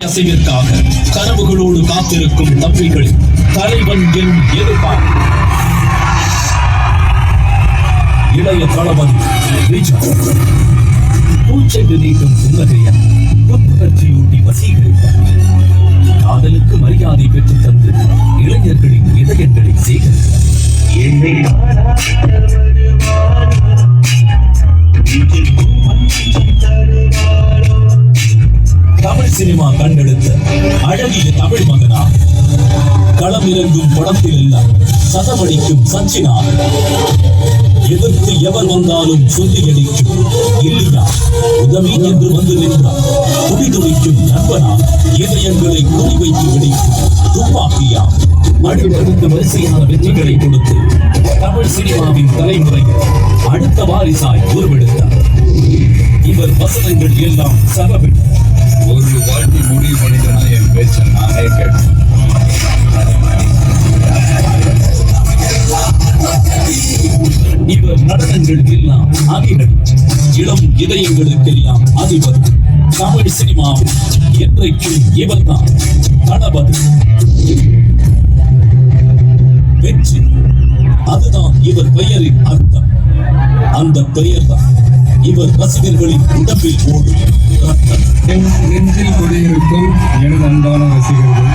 கசைவிற்காக கனவுகளோடு காத்திருக்கும் தம்பிகளின் தலைவன் என் எதிர்பார்ப்பு இளைய தளபதி விஜய். பூச்செண்டு நீட்டும் புன்னகையால் புத்துணர்ச்சியூட்டி வசீகரித்தார். காதலுக்கு மரியாதை பெற்று தந்து இளைஞர்களின் இதயங்களை சேகரித்தார். தமிழ் சினிமா கண்டெடுத்த அழகிய தமிழ் மகனா களமிறங்கும் படத்தில் எல்லாம் சதமடிக்கும் சச்சினா எதிர்த்து எவர் வந்தாலும் சொல்லி அடிக்கும் இல்லையா உதவி என்று வந்து நின்றார். துடிதுடிக்கும் நண்பனா இதயங்களை குறிவைத்து வெடிக்கும் துப்பாக்கியா அடுத்தடுத்து வரிசையான வெற்றிகளை கொடுத்து தமிழ் சினிமாவின் தலைமுறையில் அடுத்த வாரிசாய் உருவெடுத்தார். இவர் வசனங்கள் எல்லாம் சரவில்லை. ஒரு வாட்டி முடிவு பண்ணிட்டேன்னா என் பேச்ச நானே கேட்டேன். இவர் நடனங்கள் எல்லாம் அதிபர், இளம் இதயங்களுக்கெல்லாம் அதிபர். தமிழ் சினிமாவில் என்றைக்கும் இவர்தான் தளபதி. வெற்றி, அதுதான் இவர் பெயரின் அர்த்தம். அந்த பெயர் தான் இவர் ரசிகர்களின் உடம்பில் ஓடும் ரத்தம். நெஞ்சில் குடியிருக்கும் எனது அன்பான ரசிகர்கள்,